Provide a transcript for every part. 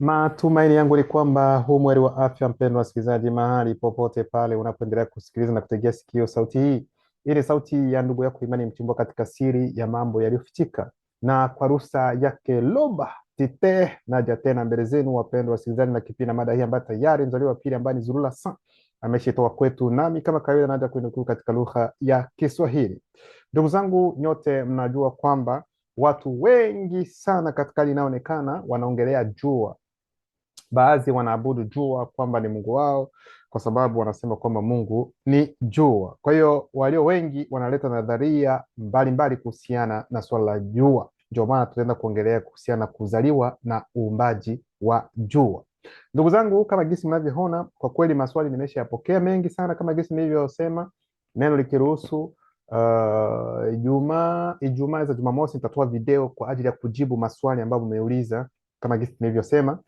Matumaini yangu ni kwamba hu mweri wa afya, mpendwa wasikilizaji, mahali popote pale unapoendelea kusikiliza na kutegea sikio sauti hii. Hii ni sauti ya ndugu yako Imani Mchimbo katika siri ya mambo yaliyofichika, na kwa ruhusa yake Loba Tite naja tena mbele zenu, wapendwa wasikilizaji, na kipindi na mada hii ambayo tayari mzaliwa wa pili ambaye ni Zulula Sa ameshitoa kwetu, nami kama kawaida naja kuinukuu katika lugha ya Kiswahili. Ndugu zangu nyote, mnajua kwamba watu wengi sana katika hali inayoonekana wanaongelea jua. Baadhi wanaabudu jua kwamba ni Mungu wao, kwa sababu wanasema kwamba Mungu ni jua. Kwa hiyo walio wengi wanaleta nadharia mbalimbali kuhusiana na swala la jua. Ndio maana tutaenda kuongelea kuhusiana na kuzaliwa na uumbaji wa jua. Ndugu zangu, kama gisi mnavyoona, kwa kweli maswali nimeshayapokea mengi sana, kama gisi nilivyosema, neno likiruhusu Ijumaa za Jumamosi nitatoa video kwa ajili ya kujibu maswali ambayo mmeuliza, kama gisi nilivyosema.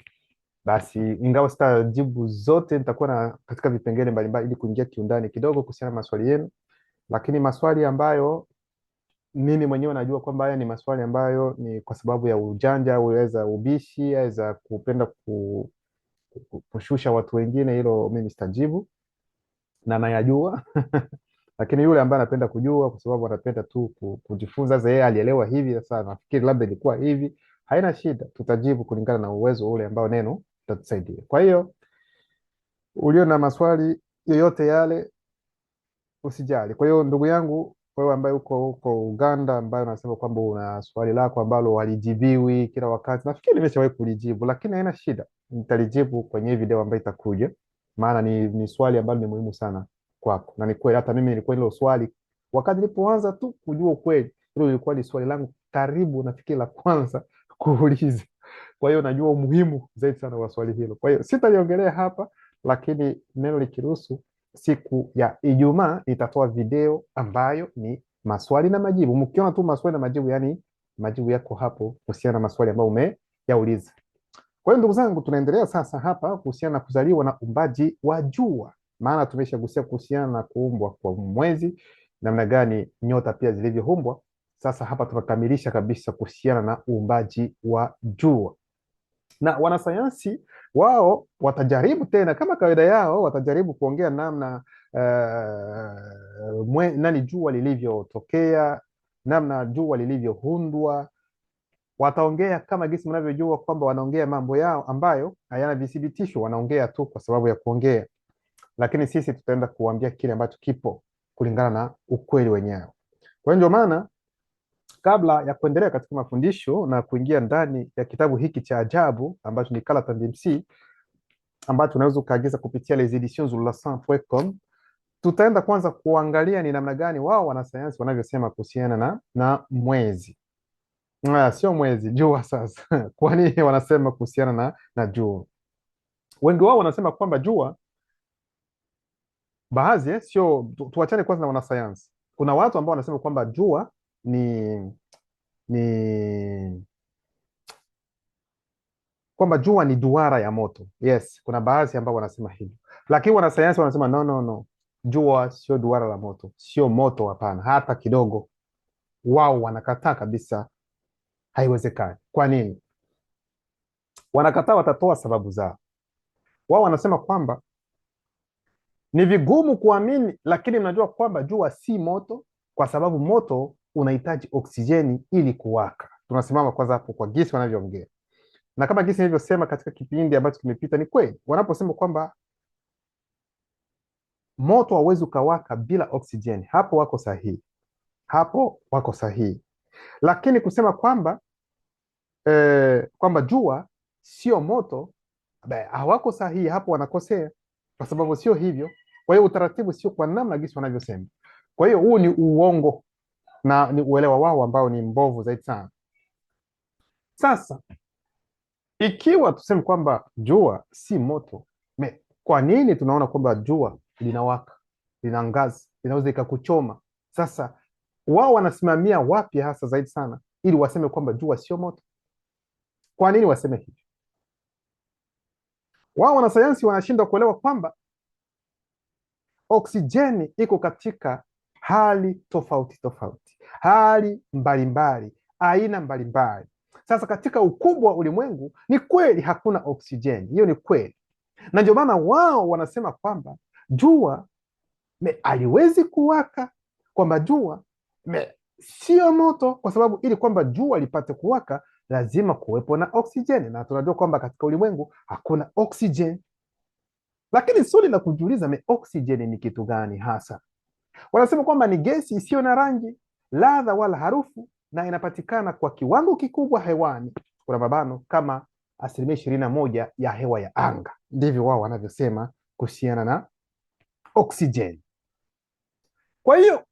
Basi ingawa sitajibu zote, nitakuwa na katika vipengele mbalimbali ili kuingia kiundani kidogo kuhusiana na maswali yenu, lakini maswali ambayo mimi mwenyewe najua kwamba haya ni maswali ambayo ni kwa sababu ya ujanja au aweza ubishi, aweza kupenda kushusha watu wengine, hilo mimi sitajibu na nayajua lakini yule ambaye anapenda kujua kwa sababu anapenda tu kujifunza, sasa yeye alielewa hivi, sasa nafikiri labda ilikuwa hivi, haina shida, tutajibu kulingana na uwezo ule ambao neno tatusaidia. Kwa hiyo ulio na maswali yoyote yale usijali. Kwa hiyo ndugu yangu, wewe ambaye uko Uganda, ambaye unasema kwamba una swali lako ambalo halijibiwi kila wakati, nafikiri nimeshawahi kulijibu, lakini haina shida, nitalijibu kwenye video ambayo itakuja, maana ni swali ambalo ni muhimu sana kwako, na ni kweli hata mimi nilikuwa hilo swali wakati nilipoanza tu kujua ukweli, hilo lilikuwa ni swali langu karibu nafikiri la kwanza kuuliza. Kwa hiyo najua umuhimu zaidi sana wa swali hilo. Kwa hiyo sitaliongelea hapa, lakini neno likiruhusu, siku ya Ijumaa nitatoa video ambayo ni maswali na majibu. Mkiona tu maswali na majibu, yani majibu yako hapo kuhusiana na maswali ambayo umeyauliza. Kwa hiyo ndugu zangu, tunaendelea sasa hapa kuhusiana na kuzaliwa na uumbaji wa jua, maana tumeshagusia kuhusiana na kuumbwa kwa mwezi, namna gani nyota pia zilivyoumbwa. Sasa hapa tunakamilisha kabisa kuhusiana na uumbaji wa jua, na wanasayansi wao watajaribu tena kama kawaida yao, watajaribu kuongea namna nani jua lilivyotokea, namna jua lilivyoundwa. Wataongea kama gisi mnavyojua kwamba wanaongea mambo yao ambayo hayana vithibitisho, wanaongea tu kwa sababu ya kuongea, lakini sisi tutaenda kuambia kile ambacho kipo kulingana na ukweli wenyewe. Kwa hiyo ndio maana kabla ya kuendelea katika mafundisho na kuingia ndani ya kitabu hiki cha ajabu ambacho ni Kala Tandemsi, ambacho unaweza ukaagiza kupitia les editions zululasan.com, tutaenda kwanza kuangalia ni namna gani wao wanasayansi wanavyosema kuhusiana na mwezi. Sio mwezi, jua. Sasa kwa nini wanasema kuhusiana na jua? Wengi wao wanasema kwamba jua, baadhi sio, tuachane kwanza na wanasayansi. Kuna watu ambao wanasema kwamba jua ni kwamba jua ni duara ya moto. Yes, kuna baadhi ambao wanasema hivyo, lakini wanasayansi wanasema no, jua sio duara la moto, sio moto, hapana, hata kidogo. Wao wanakataa kabisa, haiwezekani. Kwa nini wanakataa? Watatoa sababu zao. Wao wanasema kwamba ni vigumu kuamini, lakini mnajua kwamba jua si moto, kwa sababu moto unahitaji oksijeni ili kuwaka. Tunasimama kwanza hapo kwa gisi wanavyoongea, na kama gisi nilivyosema katika kipindi ambacho kimepita, ni kweli wanaposema kwamba moto hauwezi ukawaka bila oksijeni, hapo wako sahihi, hapo wako sahihi. Lakini kusema kwamba jua sio moto, hawako sahihi, hapo wanakosea, kwa sababu sio hivyo. Kwa hiyo utaratibu sio kwa namna gisi wanavyosema. Kwa hiyo huu ni uongo na ni uelewa wao ambao ni mbovu zaidi sana. Sasa ikiwa tuseme kwamba jua si moto, kwa nini tunaona kwamba jua linawaka, linaangaza, linaweza ikakuchoma? Sasa wao wanasimamia wapi hasa zaidi sana ili waseme kwamba jua sio moto? Kwa nini waseme hivi? Wao wanasayansi wanashindwa kuelewa kwamba oksijeni iko katika hali tofauti tofauti, hali mbalimbali, aina mbalimbali. Sasa katika ukubwa wa ulimwengu ni kweli hakuna oksijeni, hiyo ni kweli, na ndio maana wao wanasema kwamba jua haliwezi kuwaka, kwamba jua sio moto, kwa sababu ili kwamba jua lipate kuwaka lazima kuwepo na oksijeni, na tunajua kwamba katika ulimwengu hakuna oksijeni. Lakini swali la kujiuliza, oksijeni ni kitu gani hasa? Wanasema kwamba ni gesi isiyo na rangi, ladha wala harufu, na inapatikana kwa kiwango kikubwa hewani, kuna mabano kama 21% ya hewa ya anga. Ndivyo wao wanavyosema kuhusiana na oksijeni. Kwa hiyo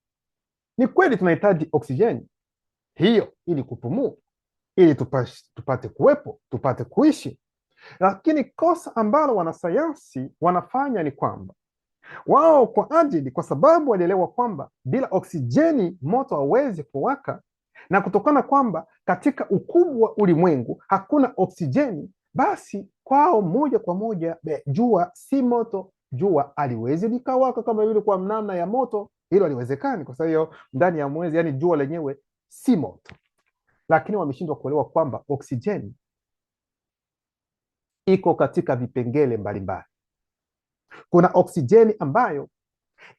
ni kweli tunahitaji oksijeni hiyo ili kupumua, ili tupate kuwepo, tupate kuishi. Lakini kosa ambalo wanasayansi wanafanya ni kwamba wao kwa sababu walielewa kwamba bila oksijeni moto hauwezi kuwaka, na kutokana kwamba katika ukubwa wa ulimwengu hakuna oksijeni, basi kwao moja kwa moja jua si moto, jua haliwezi likawaka kama vile kwa namna ya moto. Hilo haliwezekani, kwa sababu ndani ya mwezi, yani jua lenyewe si moto. Lakini wameshindwa kuelewa kwamba oksijeni iko katika vipengele mbalimbali. Kuna oksijeni ambayo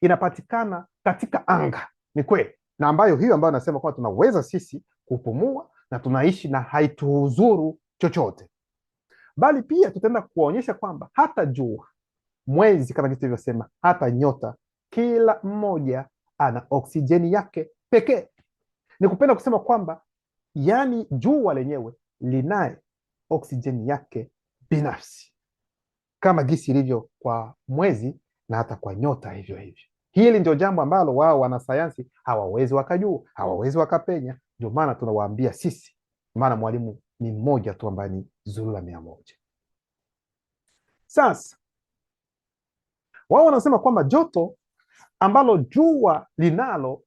inapatikana katika anga, ni kweli, na ambayo nasema kwamba tunaweza sisi kupumua na tunaishi na haituhuzuru chochote. Bali pia tutaenda kuonyesha kwamba hata jua, mwezi, kama nilivyosema, hata nyota, kila mmoja ana oksijeni yake pekee. Ni kupenda kusema kwamba yani jua lenyewe linaye oksijeni yake binafsi, kama gisi ilivyo kwa mwezi na hata kwa nyota hivyo hivyo. Hili ndio jambo ambalo wao wanasayansi hawawezi wakajua, hawawezi wakapenya. Ndio maana tunawaambia sisi, maana mwalimu ni mmoja tu ambaye ni Zulula 100. Sasa wao wanasema kwamba joto ambalo jua linalo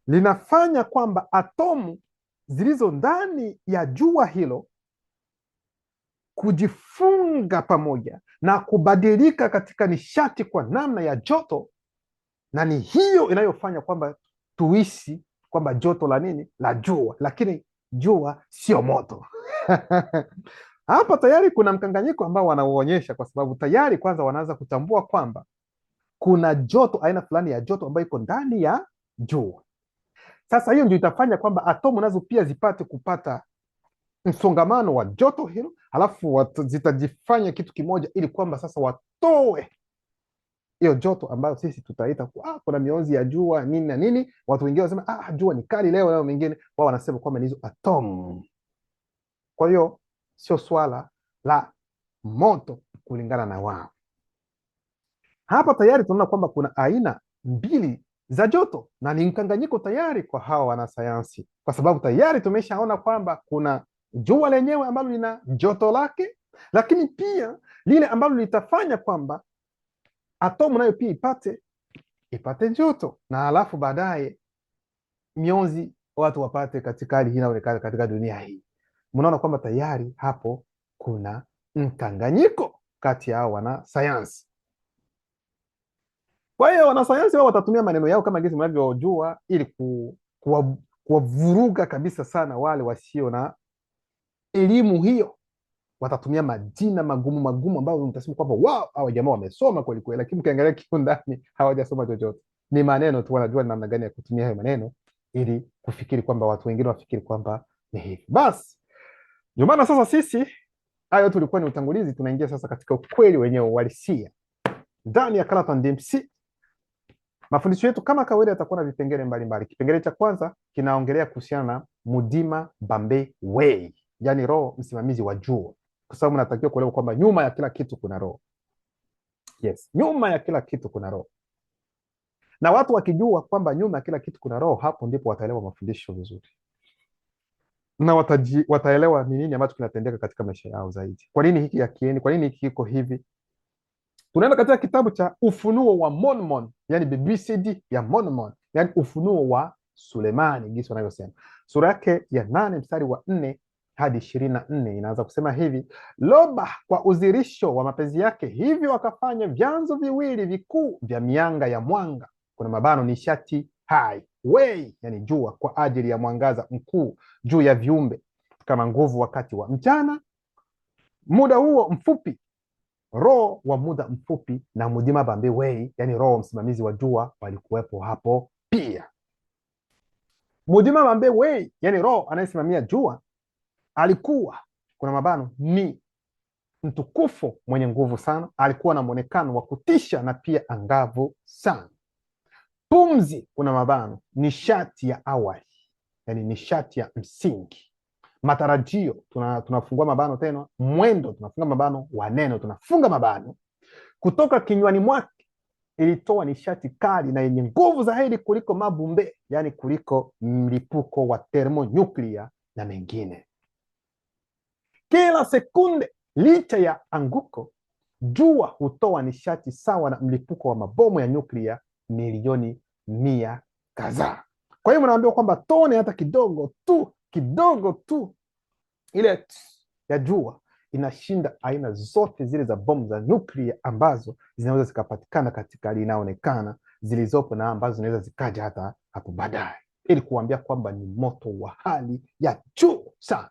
linafanya kwamba atomu zilizo ndani ya jua hilo kujifunga pamoja na kubadilika katika nishati kwa namna ya joto, na ni hiyo inayofanya kwamba tuishi kwamba joto la nini? La jua. Lakini jua sio moto. Hapa tayari kuna mkanganyiko ambao wanauonyesha, kwa sababu tayari kwanza wanaanza kutambua kwamba kuna joto, aina fulani ya joto ambayo iko ndani ya jua. Sasa hiyo ndio itafanya kwamba atomu nazo pia zipate kupata msongamano wa joto hilo, halafu zitajifanya kitu kimoja, ili kwamba sasa watoe hiyo joto ambayo sisi tutaita kuna mionzi ya jua nini na nini. Watu wengine wanasema jua ni kali leo mengine wao wanasema kwamba ni hizo atomu. Kwa hiyo sio swala la moto kulingana na wao. Hapa tayari tunaona kwamba kuna aina mbili za joto, na ni mkanganyiko tayari kwa hawa wanasayansi, kwa sababu tayari tumeshaona kwamba kuna jua lenyewe ambalo lina joto lake, lakini pia lile ambalo litafanya kwamba atomu nayo pia ipate joto, na halafu baadaye mionzi watu wapate katika hali hii inayoonekana katika dunia hii. Mnaona kwamba tayari hapo kuna mkanganyiko kati ya hao wanasayansi. Kwa hiyo wanasayansi wao watatumia maneno yao kama jinsi mnavyojua, ili kuwavuruga kabisa sana wale wasio na elimu hiyo. Watatumia majina magumu magumu ambayo mtasema kwamba wow, hawa jamaa wamesoma kweli kweli, lakini ukiangalia kiundani hawajasoma chochote. Ni maneno tu, wanajua namna gani ya kutumia hayo maneno ili kufikiri kwamba watu wengine wafikiri kwamba ni hivi. Basi ndio maana sasa sisi, hayo tulikuwa ni utangulizi, tunaingia sasa katika ukweli wenyewe uhalisia ndani ya Clarton DMC. Mafundisho yetu kama kawaida yatakuwa na vipengele mbalimbali. Kipengele cha kwanza kinaongelea kuhusiana na Mudima Bambe Way, yani roho msimamizi wa jua, kwa sababu natakiwa kuelewa kwamba nyuma ya kila kitu kuna roho. Yes, nyuma ya kila kitu kuna roho, na watu wakijua kwamba nyuma ya kila kitu kuna roho, hapo ndipo wataelewa mafundisho vizuri, na wataelewa ni nini ambacho kinatendeka katika maisha yao zaidi. Kwa nini hiki hakieni? Kwa nini hiki kiko hivi? Tunaenda katika kitabu cha Ufunuo wa Mormon, yani BBCD ya Mormon, yani ufunuo wa Sulemani jinsi wanavyosema. Sura yake ya 8 mstari wa 4 hadi 24 inaanza kusema hivi: Loba kwa udhihirisho wa mapenzi yake, hivyo akafanya vyanzo viwili vikuu vya mianga ya mwanga, kuna mabano nishati hai, way, yani jua, kwa ajili ya mwangaza mkuu juu ya viumbe, kama nguvu wakati wa mchana, muda huo mfupi roho wa muda mfupi na Mudima Bambe Wei, yani roho msimamizi wa jua, walikuwepo hapo pia. Mudima Bambe Wei, yani roho anayesimamia jua, alikuwa kuna mabano ni mtukufu mwenye nguvu sana, alikuwa na mwonekano wa kutisha na pia angavu sana. Pumzi kuna mabano nishati ya awali, yani nishati ya msingi. Matarajio tunafungua mabano tena, mwendo tunafunga mabano, wa neno tunafunga mabano. Kutoka kinywani mwake ilitoa nishati kali na yenye nguvu zaidi kuliko mabumbe, yani kuliko mlipuko wa thermonuclear na mengine. Kila sekunde licha ya anguko, jua hutoa nishati sawa na mlipuko wa mabomu ya nyuklia milioni 100 kadhaa. Kwa hiyo mnaambiwa kwamba tone hata kidogo tu ile ya jua inashinda aina zote zile za bomu za nyuklia ambazo zinaweza zikapatikana katika hali inayoonekana zilizopo na ambazo zinaweza zikaja hata hapo baadaye, ili kuambia kwamba ni moto wa hali ya juu sana.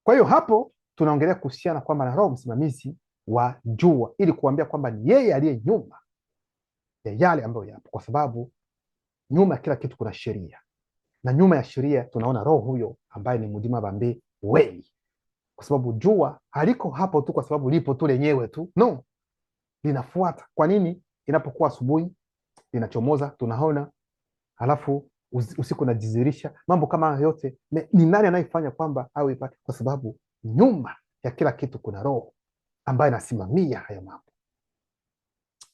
Kwa hiyo hapo tunaongelea kuhusiana kwamba na roho msimamizi wa jua, ili kuambia kwamba ni yeye aliye nyuma ya yale ambayo yapo, kwa sababu nyuma ya kila kitu kuna sheria, na nyuma ya sheria tunaona roho huyo ambaye ni Mudima Bambe Wei, kwa sababu jua haliko hapo tu kwa sababu lipo tu lenyewe tu, no, linafuata. Kwa nini? Inapokuwa asubuhi linachomoza, tunaona, halafu usiku najizirisha. Mambo kama yote ni nani anayefanya kwamba awe ipate? Kwa sababu nyuma ya kila kitu kuna roho ambaye anasimamia hayo mambo.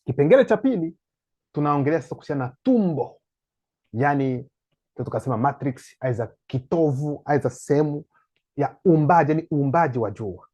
Kipengele cha pili tunaongelea sasa kuhusiana na tumbo, yani tukasema matrix, aidha kitovu, aidha sehemu ya uumbaji, yani uumbaji wa jua.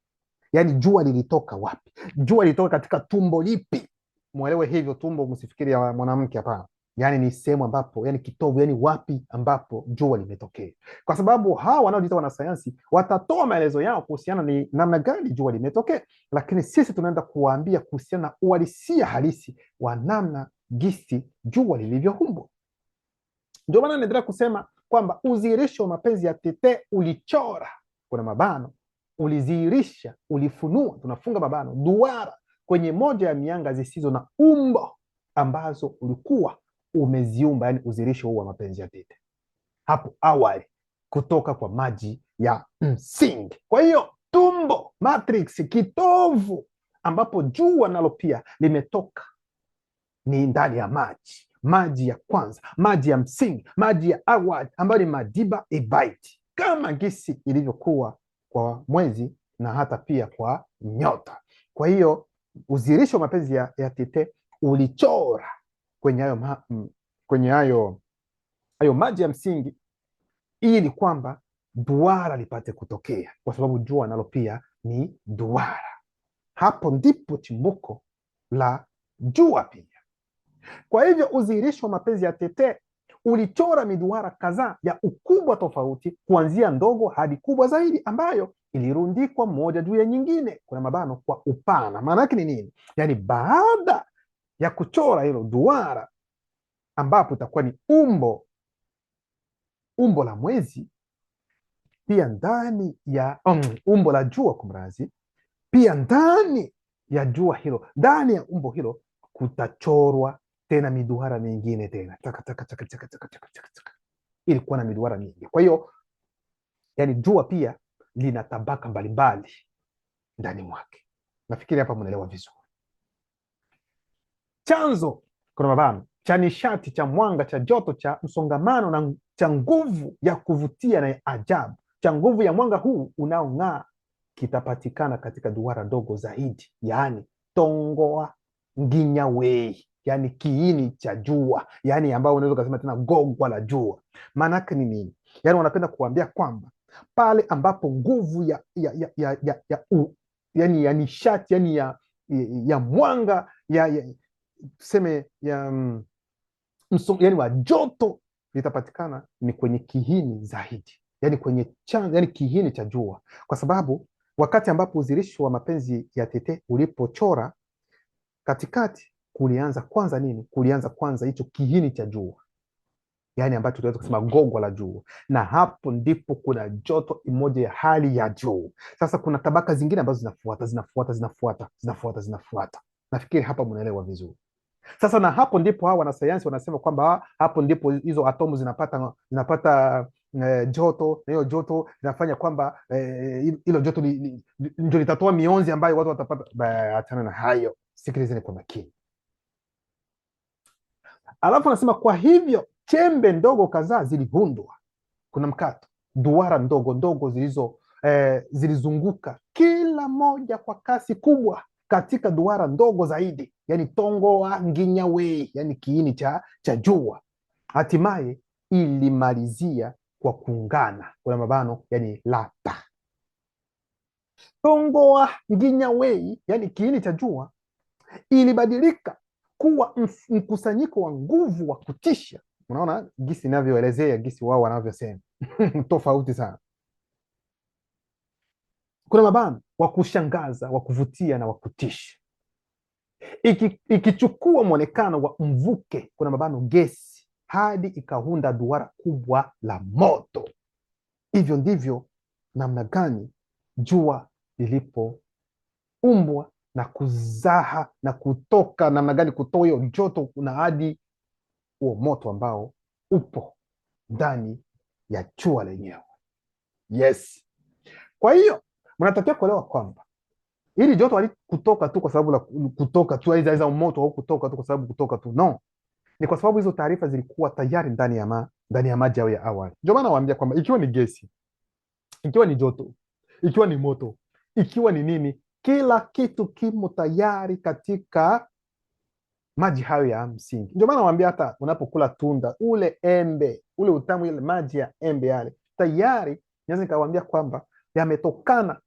Yani jua lilitoka wapi? Jua lilitoka katika tumbo lipi? Muelewe hivyo, tumbo msifikiri ya mwanamke, hapana. Yani ni sehemu ambapo, yani kitovu, yani wapi ambapo jua limetokea. Kwa sababu hawa wanaojiita wanasayansi watatoa maelezo yao kuhusiana ni namna gani jua limetokea, lakini sisi tunaenda kuwaambia kuhusiana na uhalisia halisi wa namna gisi jua lilivyoumbwa. Ndio maana naendelea kusema kwamba udhihirisho wa mapenzi ya Tete ulichora, kuna mabano, ulidhihirisha, ulifunua, tunafunga mabano, duara kwenye moja ya mianga zisizo na umbo ambazo ulikuwa umeziumba, yani udhihirisho huu wa mapenzi ya Tete hapo awali kutoka kwa maji ya msingi. Kwa hiyo tumbo, matrix, kitovu ambapo jua nalo pia limetoka ni ndani ya maji, maji ya kwanza, maji ya msingi, maji ya awali ambayo ni Madiba Ebaiti, kama gisi ilivyokuwa kwa mwezi na hata pia kwa nyota. Kwa hiyo udhihirisho wa mapenzi ya Tete ulichora kwenye hayo maji ya msingi, ili kwamba duara lipate kutokea, kwa sababu jua nalo pia ni duara. Hapo ndipo chimbuko la jua pia. Kwa hivyo udhihirisho wa mapenzi ya Tete ulichora miduara kadhaa ya ukubwa tofauti, kuanzia ndogo hadi kubwa zaidi, ambayo ilirundikwa moja juu ya nyingine, kuna mabano, kwa upana. Maana yake ni nini? Yani baada ya kuchora hilo duara ambapo itakuwa ni umbo la mwezi, pia ndani ya umbo la jua, kumrazi, pia ndani ya jua hilo, ndani ya umbo hilo kutachorwa tena miduara mingine tena ilikuwa na miduara mingi. Kwa hiyo yani jua pia lina tabaka mbalimbali ndani mwake. Nafikiri hapa mnaelewa vizuri. Chanzo kuna mabano cha nishati, cha mwanga, cha joto, cha msongamano na cha nguvu ya kuvutia na ya ajabu, cha nguvu ya mwanga huu unaong'aa kitapatikana katika duara dogo zaidi, yani tongoa nginyawei, yani kiini cha jua, yani ambao unaweza kusema tena gogwa la jua. Maana yake ni nini? Yani wanapenda kuambia kwamba pale ambapo nguvu yani ya nishati, yani ya mwanga, tuseme yani wa joto litapatikana ni kwenye kiini zaidi, yani kwenye chanzo, yani kiini cha jua. Kwa sababu wakati ambapo udhihirisho wa mapenzi ya Tete ulipochora katikati, kulianza kwanza nini? Kulianza kwanza hicho kiini cha jua. yaani ambacho tunaweza kusema gogo la juu, na hapo ndipo kuna joto imoja ya hali ya juu. Sasa kuna tabaka zingine ambazo zinafuata. Nafikiri hapa mnaelewa vizuri. Sasa na hapo ndipo hawa wanasayansi wanasema kwamba hapo ndipo hizo atomu zinapata joto, na hiyo joto inafanya kwamba hilo joto ndio litatoa mionzi ambayo watu watapata. Achana na hayo, sikilizeni kwa makini. Alafu anasema kwa hivyo chembe ndogo kadhaa ziliundwa, kuna mkato, duara ndogo ndogo zilizunguka kila moja kwa kasi kubwa katika duara ndogo zaidi, yani tongoa nginyawe, yani kiini cha jua. Hatimaye ilimalizia kwa kuungana, kuna mabano, yani lata. Tongoa nginyawe, yani kiini cha jua, ilibadilika kuwa mkusanyiko wa nguvu wa kutisha. Unaona gisi inavyoelezea, gisi wao wanavyosema tofauti sana. Kuna mabano wa kushangaza, wa kuvutia na wa kutisha, ikichukua mwonekano wa mvuke, kuna mabano gesi, hadi ikaunda duara kubwa la moto. Hivyo ndivyo namna gani jua lilipoumbwa na kuzaha na kutoka namna gani kutoa hiyo joto na hadi huo moto ambao upo ndani ya jua lenyewe. Yes. Kwa hiyo mnatakiwa kuelewa kwamba ili joto halikutoka tu kwa sababu la kutoka tu, aiza moto au kutoka tu kwa sababu kutoka tu, no, ni kwa sababu hizo taarifa zilikuwa tayari ndani ya maji yao ya awali. Ndio maana nawaambia kwamba ikiwa ni gesi, ikiwa ni joto, ikiwa ni moto, ikiwa ni nini, kila kitu kimo tayari katika maji hayo ya msingi. Ndio maana nawaambia hata unapokula tunda, ule embe, ule utamu, ile maji ya embe yale tayari, naweza nikawaambia kwamba yametokana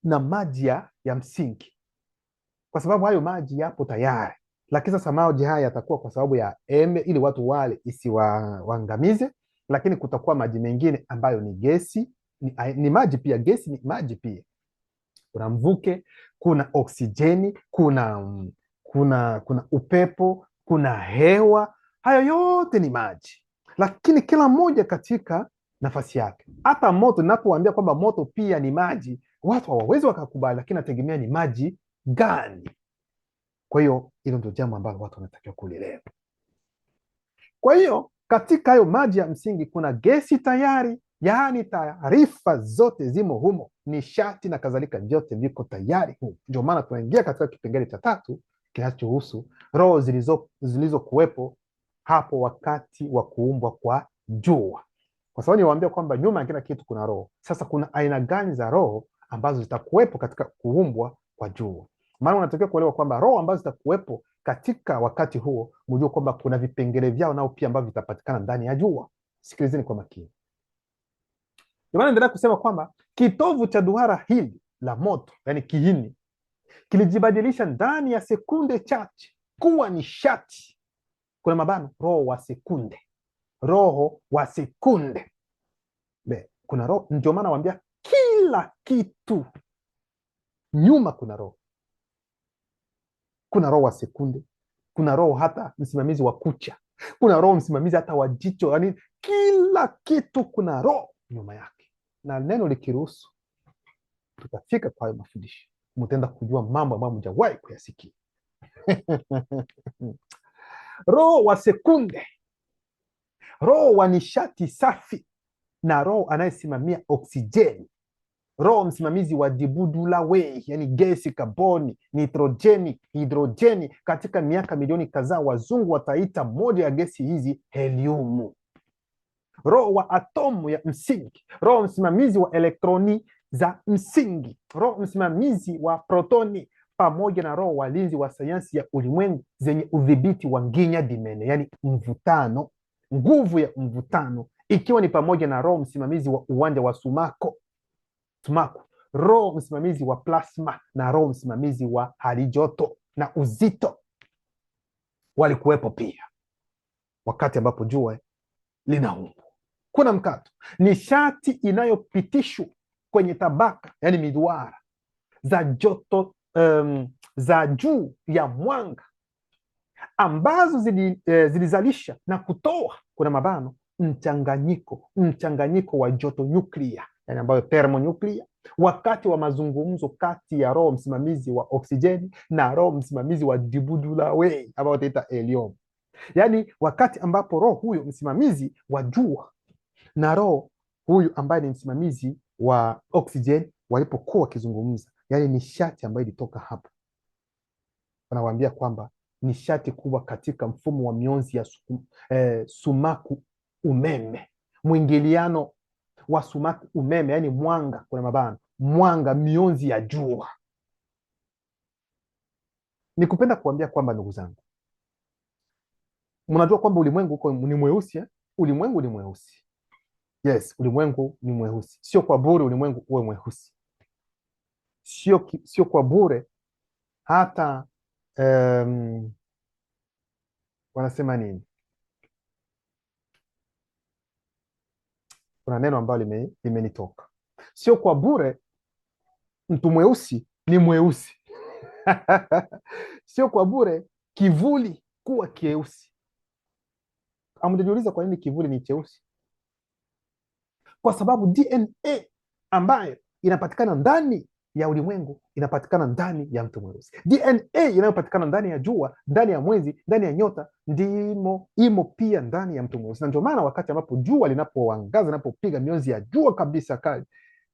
na maji ya msingi, kwa sababu hayo maji yapo tayari. Lakini sasa maji haya yatakuwa kwa sababu ya embe, ili watu wale isiwaangamize, lakini kutakuwa maji mengine ambayo ni gesi, ni maji pia, gesi ni maji pia. Kuna mvuke, kuna oksijeni, kuna upepo, kuna hewa. Hayo yote ni maji, lakini kila moja katika nafasi yake. Hata moto, ninapowaambia kwamba moto pia ni maji, watu hawawezi wakakubali, lakini nategemea ni maji gani. Kwa hiyo hilo ndio jambo ambalo watu wanatakiwa kulielewa. Kwa hiyo katika hayo maji ya msingi kuna gesi tayari, yaani taarifa zote zimo humo, nishati na kadhalika, vyote viko tayari humo. Ndio maana tunaingia katika kipengele cha 3 kinachohusu roho zilizokuwepo hapo wakati wa kuumbwa kwa jua. Kwa sababu niwaambia kwamba nyuma ya kila kitu kuna roho. Sasa kuna aina gani za roho ambazo zitakuwepo katika kuumbwa kwa jua? Maana unatakiwa kuelewa kwamba roho ambazo zitakuwepo katika wakati huo, mjue kwamba kuna vipengele vyao nao pia ambavyo vitapatikana ndani ya jua. Sikilizeni kwa makini. Ndio maana naendelea kusema kwamba kitovu cha duara hili la moto, yani kiini, kilijibadilisha ndani ya sekunde chache kuwa nishati, kuna mabano, roho wa sekunde. Kuna roho. Ndio maana nawaambia kila kitu nyuma kuna roho. Kuna roho wa sekunde, kuna roho hata msimamizi wa kucha, kuna roho msimamizi hata wa jicho, yani kila kitu kuna roho nyuma yake. Na neno likiruhusu, tutafika kwa hayo mafundisho, mtaenda kujua mambo ambayo mjawahi kuyasikia. Roho wa sekunde, roho wa nishati safi, na roho anayesimamia oksijeni, roho msimamizi wa dibudulawe, yani gesi, kaboni, nitrojeni, hidrojeni. Katika miaka milioni kadhaa wazungu wataita moja ya gesi hizi heliumu. Roho wa atomu ya msingi, roho msimamizi wa elektroni za msingi, roho msimamizi wa protoni, pamoja na roho walinzi wa sayansi ya ulimwengu zenye udhibiti wa nginya dimene, yani mvutano, nguvu ya mvutano, ikiwa ni pamoja na roho msimamizi wa uwanja wa sumaku, roho msimamizi wa plasma na roho msimamizi wa hali joto na uzito walikuwepo pia wakati ambapo jua linaumbwa. Kuna mkato, nishati inayopitishwa kwenye tabaka, yani miduara za joto za juu ya mwanga, ambazo zilizalisha na kutoa, kuna mabano, mchanganyiko wa joto nyuklia, yani ambayo thermonuclear, wakati wa mazungumzo kati ya roho msimamizi wa oksijeni na roho msimamizi wa dibudulawei ambayo wataita helium. Yani wakati ambapo roho huyo msimamizi wa jua na roho huyu ambaye ni msimamizi wa oksijeni walipokuwa wakizungumza, yani nishati ambayo ilitoka hapo, wanawaambia kwamba nishati kubwa katika mfumo wa mionzi ya sumaku umeme, mwingiliano wa sumaku umeme, yani mwanga, kuna mabano, mwanga, mionzi ya jua. Nikupenda kuambia kwamba ndugu zangu, mnajua kwamba ulimwengu uko ni mweusi eh? Ulimwengu ni mweusi. Yes, ulimwengu ni mweusi. Sio kwa bure ulimwengu uwe mweusi, sio kwa bure. Hata wanasema nini, kuna neno ambalo limenitoka. Sio kwa bure mtu mweusi ni mweusi. Sio kwa bure kivuli kuwa kieusi. Amjajiuliza kwa nini kivuli ni cheusi? Kwa sababu DNA ambayo inapatikana ndani ya ulimwengu inapatikana ndani ya mtu mweusi. DNA inayopatikana ndani ya jua, ndani ya mwezi, ndani ya nyota, imo pia ndani ya mtu mweusi. Na ndio maana wakati ambapo jua linapoangaza, linapopiga mionzi ya jua kabisa kali,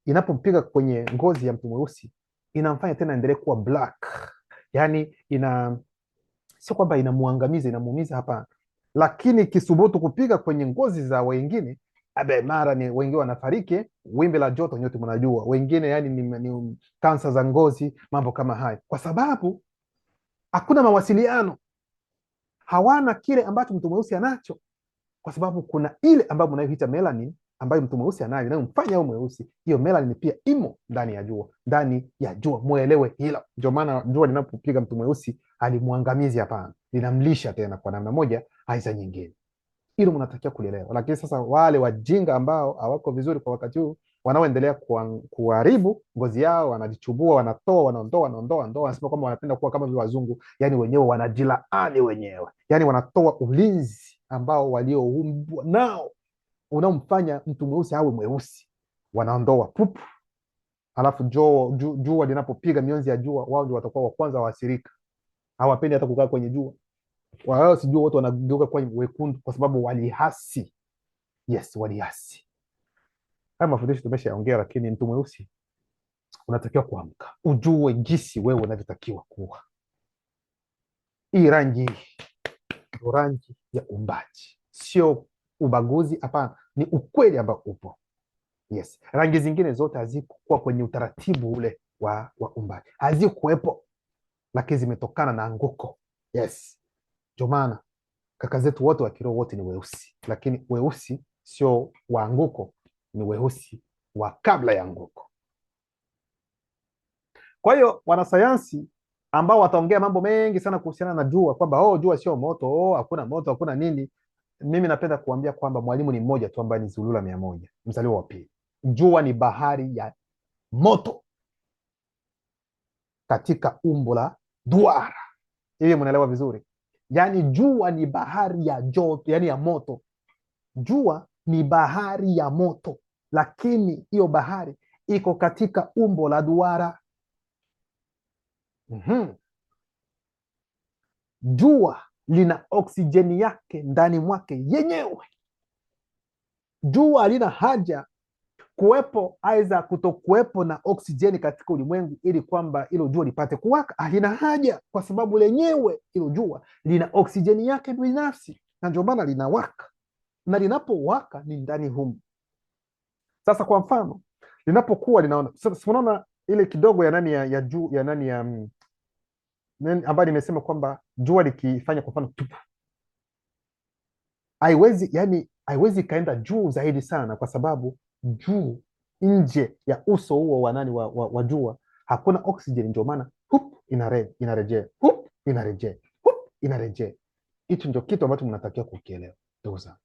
inapopiga kwenye ngozi ya mtu mweusi, inamfanya tena endelee kuwa black. Yani sio kwamba inamuangamiza, inamuumiza, hapana, lakini kisubutu kupiga kwenye ngozi za wengine, mara ni wengine wanafariki, wimbi la joto, nyote mnajua, wengine yani ni kansa za ngozi, mambo kama haya, kwa sababu hakuna mawasiliano, hawana kile ambacho mtu mweusi anacho, kwa sababu kuna ile ambayo mnayoita melanin ambayo mtu mweusi anayo, inayomfanya au mweusi. Hiyo melanin pia imo ndani ya jua, ndani ya jua, muelewe hilo. Ndio maana jua linapopiga mtu mweusi halimwangamizi, hapana, linamlisha tena kwa namna moja aiza nyingine. Hilo mnatakiwa kulielewa. Lakini sasa wale wajinga ambao hawako vizuri kwa wakati huu, wanaoendelea kuharibu ngozi yao, wanajichubua, wanatoa, wanaondoa, wanasema kwamba wanapenda kuwa kama vile wazungu, yani wenyewe wanajilaani wenyewe, yani wanatoa ulinzi ambao walioumbwa nao unaomfanya mtu mweusi awe mweusi, wanaondoa pupu. Alafu jua linapopiga mionzi ya jua, wao ndio watakuwa wa kwanza waathirika. Hawapendi hata kukaa kwenye jua, wao sijua wote wanageuka kwa wekundu kwa sababu walihasi. Yes, walihasi. Haya mafundisho tumeshaongea, lakini mtu mweusi unatakiwa kuamka, ujue jinsi wewe unavyotakiwa kuwa. Hii rangi ndio rangi ya umbaji, sio ubaguzi, hapana, ni ukweli ambao upo. Yes, rangi zingine zote hazikuwa kwenye utaratibu ule wa umbaji, hazikuwepo, lakini zimetokana na anguko. Yes, ndio maana kaka zetu wote wa kiroho wote ni weusi, lakini weusi sio wa anguko, ni weusi wa kabla ya anguko. Kwa hiyo wanasayansi ambao wataongea mambo mengi sana kuhusiana na jua, kwamba jua sio moto, hakuna moto, hakuna nini, mimi napenda kuambia kwamba mwalimu ni mmoja tu ambaye ni Zulula 100, mzaliwa wa pili. Jua ni bahari ya moto katika umbo la duara. Hivi mnaelewa vizuri? Yani jua ni bahari ya joto, yani ya moto. Jua ni bahari ya moto, lakini hiyo bahari iko katika umbo la duara. Jua lina oksijeni yake ndani mwake yenyewe. Jua halina haja kuwepo aidha kutokuwepo na oksijeni katika ulimwengu ili kwamba hilo jua lipate kuwaka. Halina haja, kwa sababu lenyewe hilo jua lina oksijeni yake binafsi, na ndio maana linawaka, na linapowaka ni ndani humu. Sasa kwa mfano linapokuwa linaona, sasa unaona ile kidogo ya nani ya juu ya nani ya ambayo nimesema kwamba jua likifanya kwa mfano tupu, haiwezi kaenda juu zaidi sana, kwa sababu juu nje ya uso huo wa nani wa jua hakuna oksijeni. Ndio maana inarejea, inarejea. Hicho ndio kitu ambacho mnatakiwa kukielewa ndugu zangu.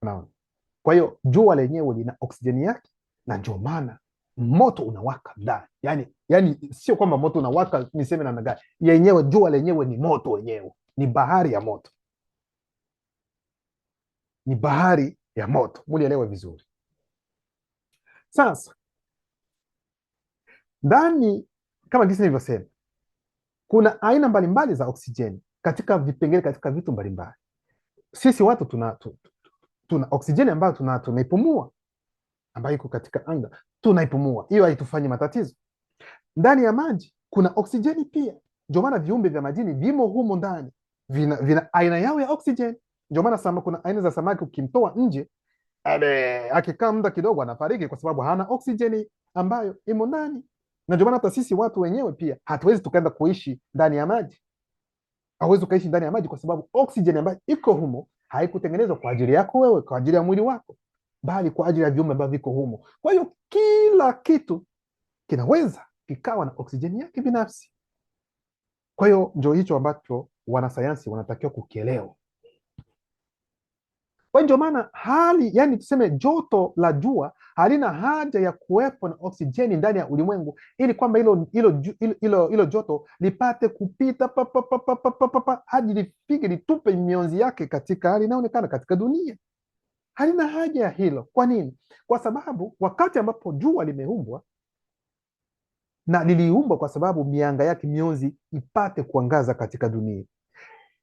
Unaona? Kwa hiyo jua lenyewe lina oksijeni yake, na ndio maana moto unawaka ndani. Yani sio kwamba moto unawaka niseme namna gani, yenyewe jua lenyewe ni moto wenyewe. ni bahari ya moto, ni bahari ya moto, mulielewe vizuri. Sasa ndani, kama jinsi nilivyosema, kuna aina mbalimbali za oksijeni katika vipengele, katika vitu mbalimbali. Sisi watu tuna oksijeni ambayo tunaipumua, ambayo iko katika anga, tunaipumua, hiyo haitufanyi matatizo. Ndani ya maji kuna oksijeni pia, ndio maana viumbe vya majini vimo humo ndani, vina aina yao ya oksijeni. Ndio maana kuna aina za samaki ukimtoa nje, akikaa muda kidogo anafariki kwa sababu hana oksijeni ambayo imo ndani. Na ndio maana hata sisi watu wenyewe pia hatuwezi tukaenda kuishi ndani ya maji, hauwezi ukaishi ndani ya maji kwa sababu oksijeni ambayo iko humo haikutengenezwa kwa ajili yako wewe, kwa ajili ya mwili wako, bali kwa ajili ya viumbe ambavyo viko humo. Kwa hiyo kila kitu kinaweza kikawa na oksijeni yake binafsi. Kwa hiyo ndio hicho ambacho wanasayansi wanatakiwa kukielewa. Kwa hiyo ndio maana yani tuseme joto la jua halina haja ya kuwepo na oksijeni ndani ya ulimwengu ili kwamba hilo joto lipate kupita hadi lifike litupe mionzi yake katika hali inaonekana katika dunia. Halina haja ya hilo. Kwa nini? Kwa sababu wakati ambapo jua limeumbwa, na liliumbwa kwa sababu mianga yake, mionzi ipate kuangaza katika dunia,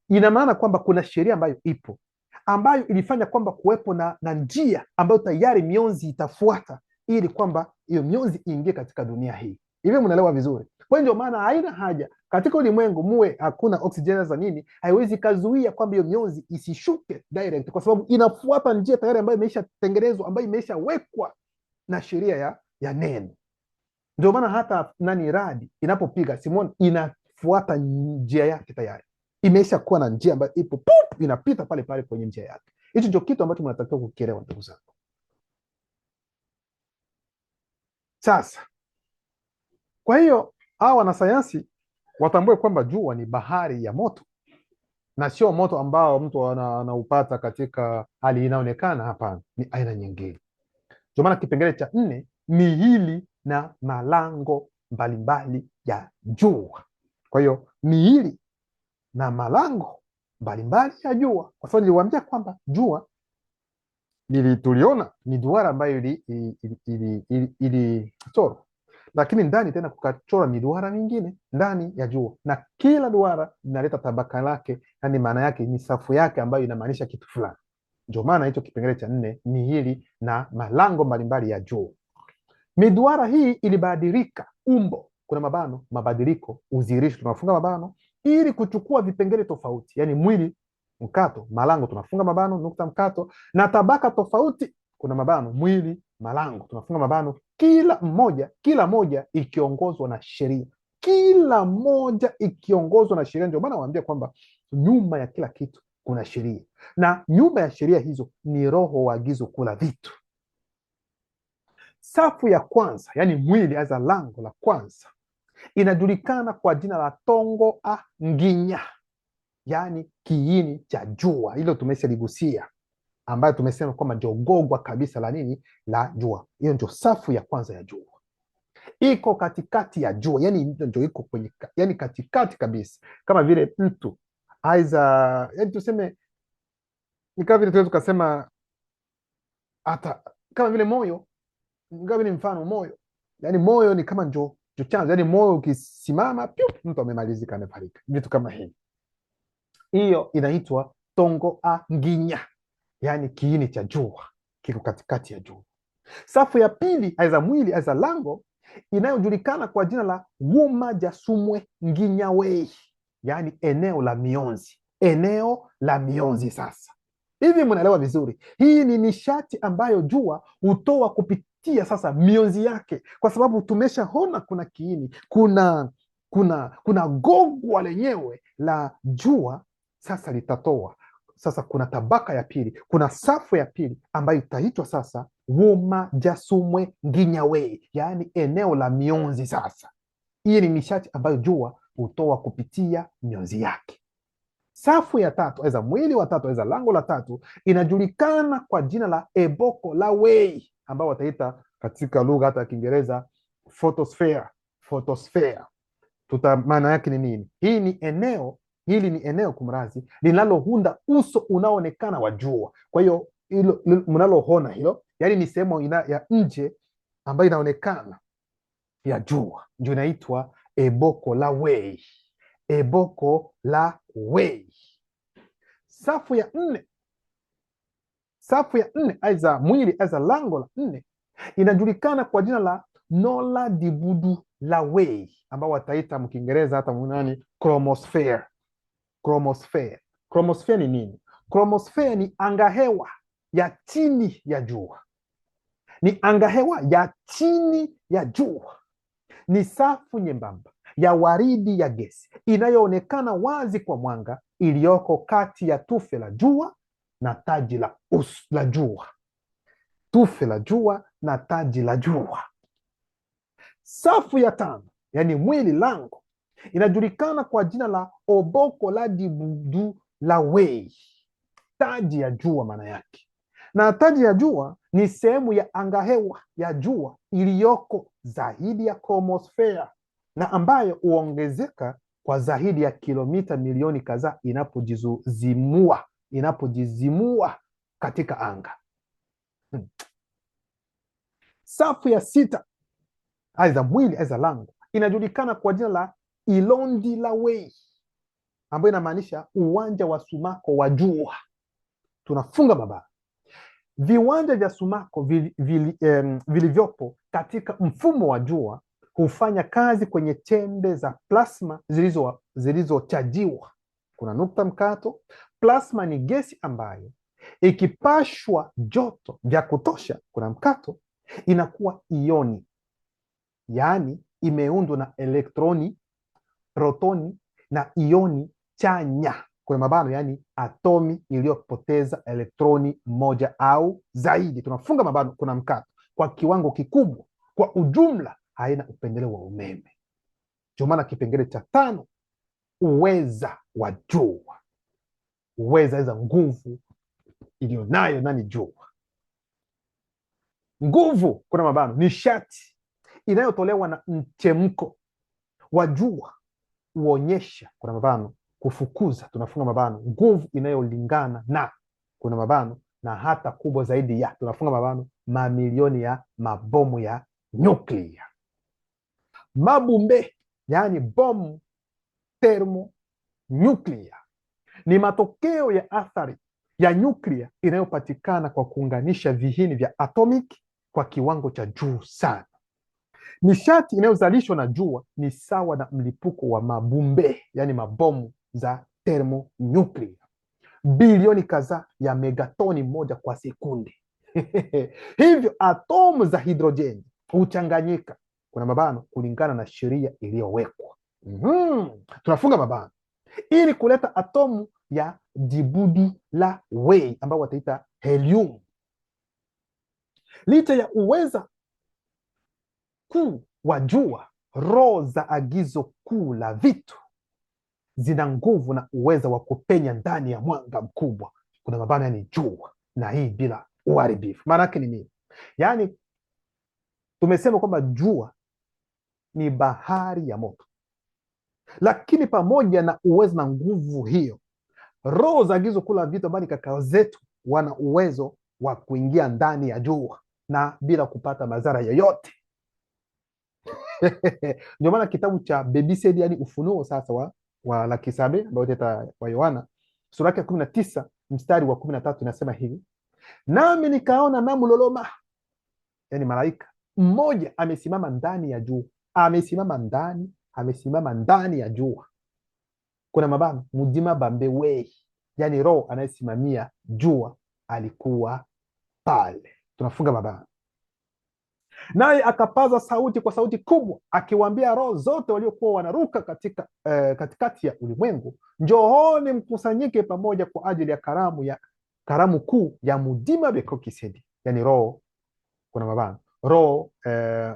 ina maana kwamba kuna sheria ambayo ipo, ambayo ilifanya kwamba kuwepo na njia ambayo tayari mionzi itafuata ili kwamba hiyo mionzi iingie katika dunia hii. Hivyo mnaelewa vizuri. Kwa hiyo ndio maana haina haja katika ulimwengu muwe hakuna oksijeni za nini, haiwezi kazuia kwamba hiyo mionzi isishuke direct, kwa sababu inafuata njia tayari ambayo imeshatengenezwa, ambayo imeshawekwa na sheria ya neno. Ndio maana hata radi inapopiga Simon inafuata njia yake, tayari imesha kuwa na njia ambayo ipo inapita pale pale kwenye njia yake. Hicho ndio kitu ambacho mnatakiwa kukielewa, ndugu zangu. Sasa kwa hiyo hawa wanasayansi watambue kwamba jua ni bahari ya moto, na sio moto ambao mtu anaupata katika hali inaonekana. Hapana, ni aina nyingine. Ndio maana kipengele cha 4, miili na malango mbalimbali ya jua. Kwa hiyo miili na malango mbalimbali ya jua, kwa sababu niliwaambia kwamba jua tuliona ni duara ambayo ilichorwa, lakini ndani tena kukachora miduara mingine ndani ya jua, na kila duara inaleta tabaka lake, yani maana yake ni safu yake ambayo inamaanisha kitu fulani. Ndio maana hicho kipengele cha 4, miili na malango mbalimbali ya jua. Miduara hii ilibadilika umbo, kuna mabano, mabadiliko, udhihirisho, tunafunga mabano ili kuchukua vipengele tofauti, yani mwili mkato, malango tunafunga mabano, nukta mkato, na tabaka tofauti, kuna mabano, mwili, malango, tunafunga mabano, kila moja ikiongozwa na sheria, kila moja ikiongozwa na sheria. Ndio maana waambia kwamba nyuma ya kila kitu kuna sheria, na nyuma ya sheria hizo ni roho wa agizo kula vitu. Safu ya kwanza, yani mwili aza lango la kwanza, inajulikana kwa jina la tongo a nginya, yani kiini cha jua. Hilo tumeshaligusia, ambayo tumesema kwamba ndio gogwa kabisa la nini, la jua. Hiyo ndio safu ya kwanza ya jua, iko katikati ya jua, yani ndio iko kwenye, yani katikati kabisa, kama vile mtu aiza, yani tuseme ni kama vile tunaweza tukasema hata kama vile moyo, kama vile mfano moyo, yani moyo ni kama ndio chanzo, yani moyo ukisimama mtu amemalizika, amefariki, vitu kama hivi. Hiyo inaitwa tongo a nginya, yani kiini cha jua kiko katikati ya jua. Safu ya pili aiza mwili aiza lango inayojulikana kwa jina la wuma jasumwe nginyawei, yani eneo la mionzi, eneo la mionzi. Sasa hivi mnaelewa vizuri, hii ni nishati ambayo jua hutoa kupitia sasa mionzi yake, kwa sababu tumeshaona kuna kiini, kuna gogwa lenyewe la jua. Sasa litatoa sasa, kuna tabaka ya pili, kuna safu ya pili ambayo itaitwa sasa wuma jasumwe nginyawei, yaani eneo la mionzi. Sasa hii ni nishati ambayo jua hutoa kupitia mionzi yake. Safu ya tatu aiza mwili wa tatu aiza lango la tatu inajulikana kwa jina la eboko la wei, ambao wataita katika lugha hata ya Kiingereza photosphere. Maana yake ni nini? Hii ni eneo Hili ni eneo kumrazi linalounda uso unaoonekana wa jua. Kwa hiyo mnaloona hilo, yaani ni sehemu ya nje ambayo inaonekana ya jua, ndio inaitwa eboko la wei. Eboko la wei. Safu ya nne aidha mwili aidha lango la 4 inajulikana kwa jina la nola dibudu la wei, ambao wataita mkiingereza hata mnani chromosphere. Chromosphere ni nini? Chromosphere ni angahewa ya chini ya jua. Ni angahewa ya chini ya jua. Ni safu nyembamba ya waridi ya gesi inayoonekana wazi kwa mwanga, iliyoko kati ya tufe la jua na taji la jua. Tufe la jua na taji la jua. Safu ya 5, yani mwili lango, inajulikana kwa jina la oboko la dibudu la wei, taji ya jua maana yake. Na taji ya jua ni sehemu ya angahewa ya jua iliyoko zaidi ya chromosphere na ambayo huongezeka kwa zaidi ya kilomita milioni kadhaa inapojizimua katika anga. Safu ya 6, aidha mwili aidha lango, inajulikana kwa jina la ilondi la wei, ambayo inamaanisha uwanja wa sumako wa jua. Tunafunga mabara. Viwanja vya sumako vilivyopo katika mfumo wa jua hufanya kazi kwenye chembe za plasma zilizochajiwa. Kuna nukta mkato. Plasma ni gesi ambayo ikipashwa joto vya kutosha, kuna mkato, inakuwa ioni, yaani imeundwa na elektroni, protoni na ioni chanya, kuna mabano, yaani atomi iliyopoteza elektroni moja au zaidi. Tunafunga mabano, kuna mkato, kwa kiwango kikubwa, kwa ujumla haina upendeleo wa umeme. Ndio maana kipengele cha 5, uweza wa jua. Uweza iza nguvu iliyonayo nani jua. Nguvu, kuna mabano, nishati inayotolewa na mchemko wa jua huonyesha, kuna mabano, kufukuza, tunafunga mabano, nguvu inayolingana na, kuna mabano, na hata kubwa zaidi ya, tunafunga mabano, mamilioni ya mabomu ya nyuklia. Mabumbe, yaani bomu thermonuclear, ni matokeo ya athari ya nyuklia inayopatikana kwa kuunganisha vihini vya atomic kwa kiwango cha juu sana. Nishati inayozalishwa na jua ni sawa na mlipuko wa mabumbe, yani mabomu za thermonuclear, bilioni kadhaa ya megatoni moja kwa sekunde. Hivyo atomu za hidrojeni huchanganyika, kuna mabano, kulingana na sheria iliyowekwa. Tunafunga mabano, ili kuleta atomu ya dibudu la wei ambao wataita helium. Licha ya uweza kuu wa jua, roho za agizo kuu la vitu zina nguvu na uweza wa kupenya ndani ya mwanga mkubwa, kuna mabano, yani jua, na hii bila uharibifu. Maana yake ni nini? Yaani tumesema kwamba jua ni bahari ya moto, lakini pamoja na uwezo na nguvu hiyo, roho za agizo kuu la vitu ambao ni kakao zetu wana uwezo wa kuingia ndani ya jua na bila kupata madhara yoyote. Ndio maana kitabu cha BBC, yani Ufunuo sasa wa Lakisabe ambao teta wa Yohana, sura yake 19 mstari wa 13 inasema hivi: nami nikaona namuloloma, yani malaika mmoja amesimama ndani ya jua, amesimama ndani ya jua, kuna mabano, mujima bambe wei, yani roho anayesimamia jua alikuwa pale. Tunafunga mabano. Naye akapaza sauti kwa sauti kubwa, akiwaambia roho zote waliokuwa wanaruka katikati ya ulimwengu, njooni mkusanyike pamoja kwa ajili ya karamu kuu ya mudima bekokisedi, yani roho, kuna mabano,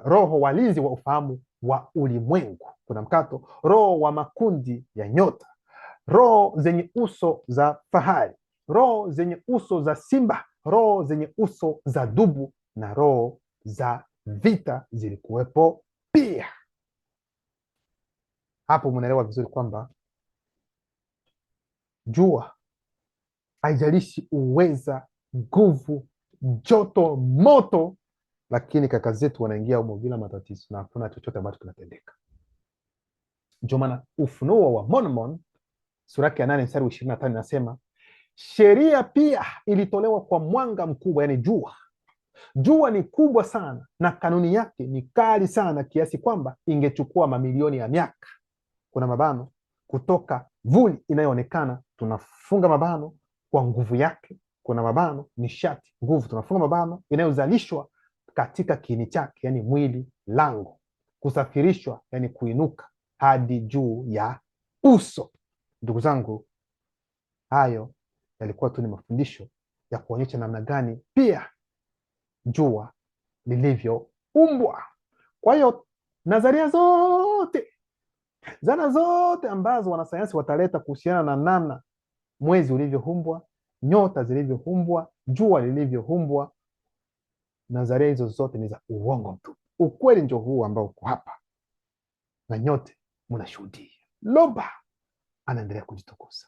roho walinzi wa ufahamu wa ulimwengu, kuna mkato, roho wa makundi ya nyota, roho zenye uso za fahari, roho zenye uso za simba, roho zenye uso za dubu, na roho za vita zilikuwepo pia. Hapo mnaelewa vizuri kwamba jua, haijalishi uweza, nguvu, joto, moto, lakini kaka zetu wanaingia humo bila matatizo na hakuna chochote ambacho kinatendeka. Ndio maana Ufunuo wa Mormon sura yake ya 8 mstari wa 25 inasema sheria pia ilitolewa kwa mwanga mkubwa, yani jua. Jua ni kubwa sana na kanuni yake ni kali sana kiasi kwamba ingechukua mamilioni ya miaka, kuna mabano, kutoka vuli inayoonekana, tunafunga mabano, kwa nguvu yake, kuna mabano, nishati, nguvu, tunafunga mabano, inayozalishwa katika kiini chake, yani mwili, lango, kusafirishwa, yani kuinuka hadi juu ya uso. Ndugu zangu, hayo yalikuwa tu ni mafundisho ya kuonyesha namna gani pia jua lilivyoumbwa. Kwa hiyo nadharia zote, zana zote ambazo wanasayansi wataleta kuhusiana na namna mwezi ulivyoumbwa, nyota zilivyoumbwa, jua lilivyoumbwa, nadharia hizo zote ni za uongo tu. Ukweli ndio huu ambao uko hapa na nyote mnashuhudia. Loba anaendelea kujitukuza.